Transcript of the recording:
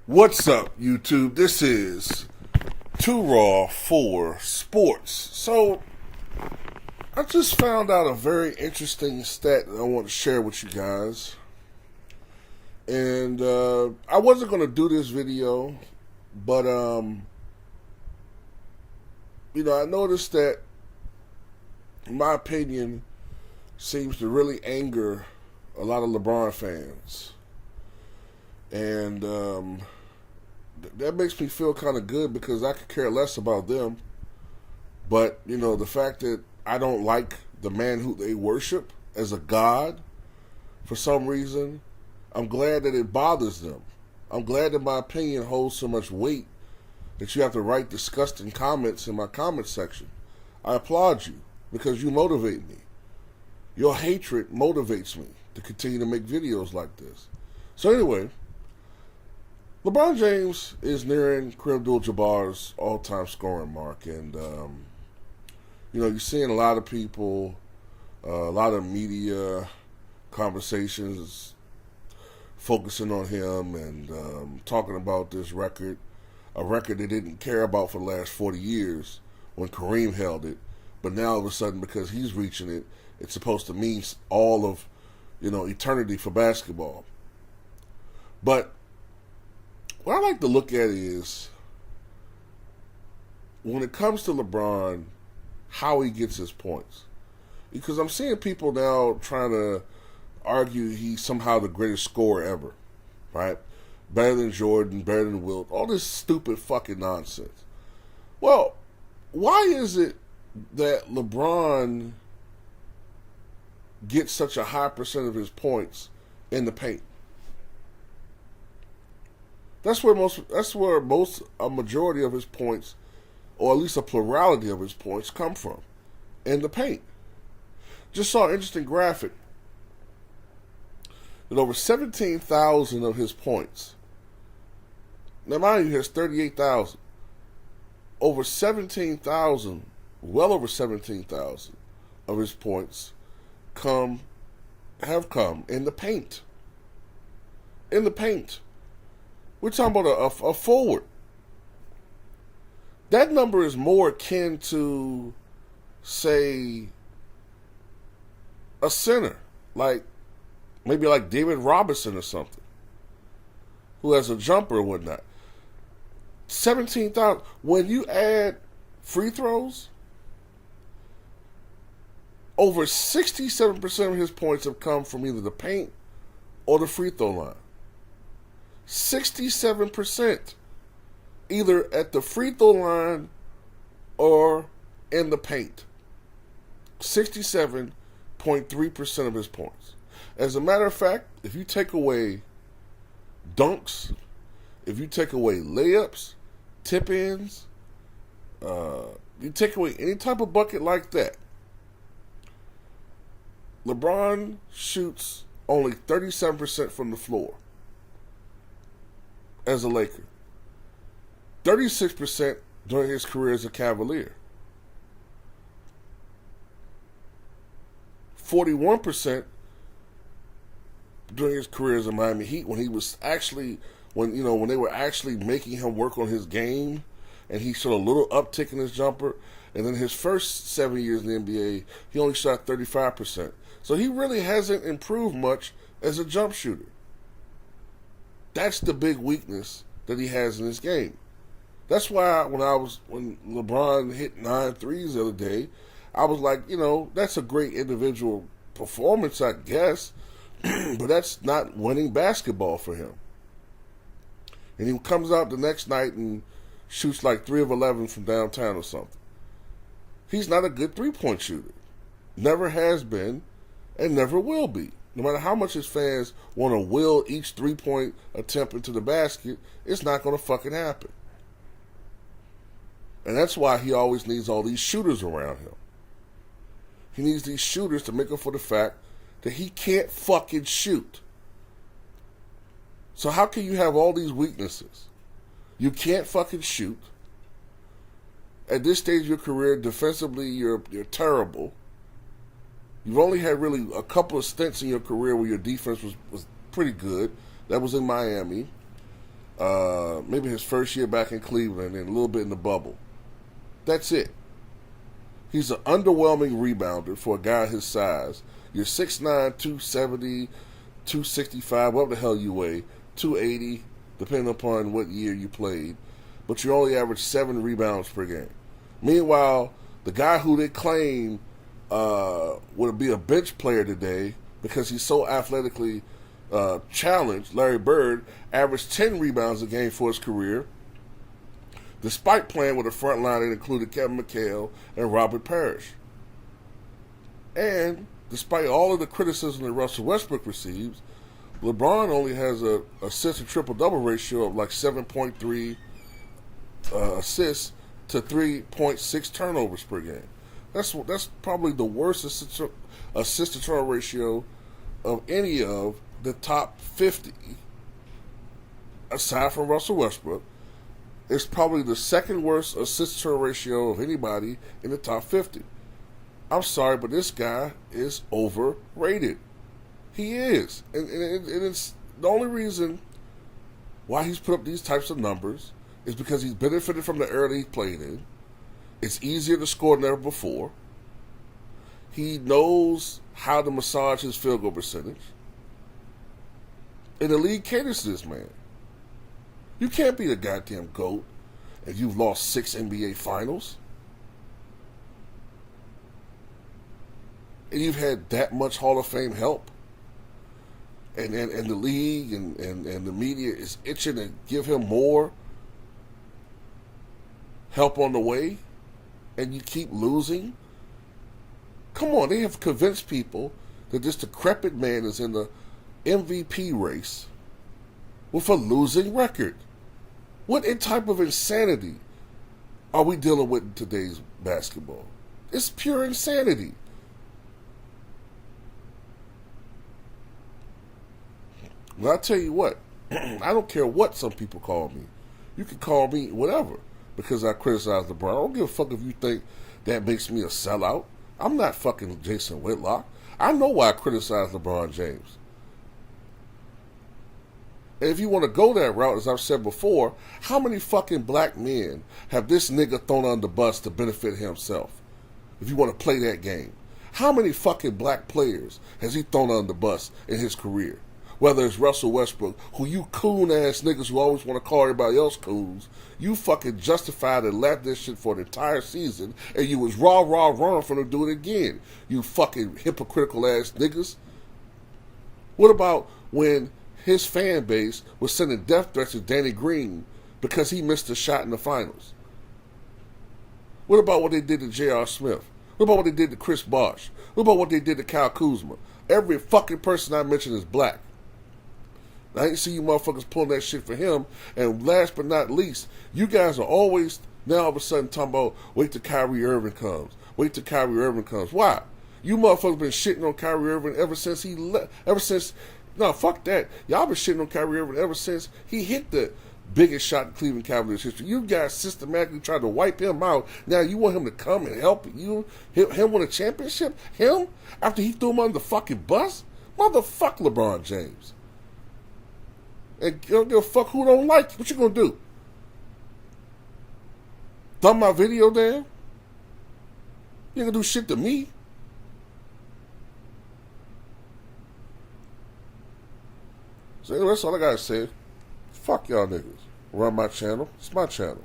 What's up, YouTube? This is Too Raw for Sports. So, I just found out a very interesting stat that I want to share with you guys. And I wasn't going to do this video, but, I noticed that, in my opinion, seems to really anger a lot of LeBron fans. And that makes me feel kind of good because I could care less about them. But, the fact that I don't like the man who they worship as a god, for some reason, I'm glad that it bothers them. I'm glad that my opinion holds so much weight that you have to write disgusting comments in my comment section. I applaud you because you motivate me. Your hatred motivates me to continue to make videos like this. So anyway, LeBron James is nearing Kareem Abdul-Jabbar's all-time scoring mark, and you're seeing a lot of people, a lot of media conversations focusing on him and talking about this record, a record they didn't care about for the last 40 years when Kareem held it, but now all of a sudden because he's reaching it, it's supposed to mean all of, eternity for basketball. But what I like to look at is, when it comes to LeBron, how he gets his points. Because I'm seeing people now trying to argue he's somehow the greatest scorer ever, right? Better than Jordan, better than Wilt, all this stupid fucking nonsense. Well, why is it that LeBron gets such a high percent of his points in the paint? That's where a majority of his points, or at least a plurality of his points, come from, in the paint. Just saw an interesting graphic that over 17,000 of his points, now mind you, he has 38,000, over 17,000, well over 17,000 of his points have come in the paint. In the paint. We're talking about a forward. That number is more akin to, say, a center, maybe like David Robinson or something, who has a jumper or whatnot. 17,000. When you add free throws, over 67% of his points have come from either the paint or the free throw line. 67%, either at the free throw line or in the paint. 67.3% of his points. As a matter of fact, if you take away dunks, if you take away layups, tip-ins, you take away any type of bucket like that, LeBron shoots only 37% from the floor as a Laker. 36% during his career as a Cavalier. 41% during his career as a Miami Heat, when he was actually, when they were actually making him work on his game, and he showed a little uptick in his jumper. And then his first 7 years in the NBA, he only shot 35%. So he really hasn't improved much as a jump shooter. That's the big weakness that he has in his game. That's why when LeBron hit 9 threes the other day, I was like, that's a great individual performance, I guess, but that's not winning basketball for him. And he comes out the next night and shoots like 3 of 11 from downtown or something. He's not a good three-point shooter. Never has been and never will be. No matter how much his fans want to will each three-point attempt into the basket, it's not going to fucking happen. And that's why he always needs all these shooters around him. He needs these shooters to make up for the fact that he can't fucking shoot. So how can you have all these weaknesses? You can't fucking shoot. At this stage of your career, defensively, you're terrible. You've only had really a couple of stints in your career where your defense was pretty good. That was in Miami. maybe his first year back in Cleveland, and a little bit in the bubble. That's it. He's an underwhelming rebounder for a guy his size. You're 6'9", 270, 265, whatever the hell you weigh, 280, depending upon what year you played. But you only average 7 rebounds per game. Meanwhile, the guy who they claim would be a bench player today because he's so athletically challenged, Larry Bird, averaged 10 rebounds a game for his career, despite playing with a front line that included Kevin McHale and Robert Parrish. And despite all of the criticism that Russell Westbrook receives, LeBron only has a assist to triple-double ratio of like 7.3 assists to 3.6 turnovers per game. That's probably the worst assist to turnover ratio of any of the top 50, aside from Russell Westbrook. It's probably the second worst assist to turnover ratio of anybody in the top 50. I'm sorry, but this guy is overrated. He is. And it's the only reason why he's put up these types of numbers is because he's benefited from the era that he played in. It's easier to score than ever before. He knows how to massage his field goal percentage. And the league caters to this man. You can't be the goddamn GOAT if you've lost 6 NBA finals. And you've had that much Hall of Fame help. And the league and the media is itching to give him more help on the way. And you keep losing. Come on, they have convinced people that this decrepit man is in the MVP race with a losing record. What type of insanity are we dealing with in today's basketball? It's pure insanity. Well, I tell you what, I don't care what some people call me. You can call me whatever because I criticize LeBron. I don't give a fuck if you think that makes me a sellout. I'm not fucking Jason Whitlock. I know why I criticize LeBron James. And if you want to go that route, as I've said before, how many fucking black men have this nigga thrown on the bus to benefit himself? If you want to play that game. How many fucking black players has he thrown on the bus in his career? Whether it's Russell Westbrook, who you coon-ass niggas who always want to call everybody else coons, you fucking justified and left this shit for an entire season, and you was wrong for them to do it again. You fucking hypocritical-ass niggas. What about when his fan base was sending death threats to Danny Green because he missed a shot in the finals? What about what they did to J.R. Smith? What about what they did to Chris Bosh? What about what they did to Kyle Kuzma? Every fucking person I mentioned is black. I ain't see you motherfuckers pulling that shit for him. And last but not least, you guys are always now all of a sudden talking about wait till Kyrie Irving comes. Wait till Kyrie Irving comes. Why? You motherfuckers been shitting on Kyrie Irving ever since he left. No, fuck that. Y'all been shitting on Kyrie Irving ever since he hit the biggest shot in Cleveland Cavaliers history. You guys systematically tried to wipe him out. Now you want him to come and help you? Him win a championship? Him? After he threw him on the fucking bus? Motherfuck LeBron James. And you don't give a fuck who don't like you. What you gonna do? Thumb my video down? You ain't gonna do shit to me. So anyway, that's all I gotta say. Fuck y'all niggas. Run my channel. It's my channel.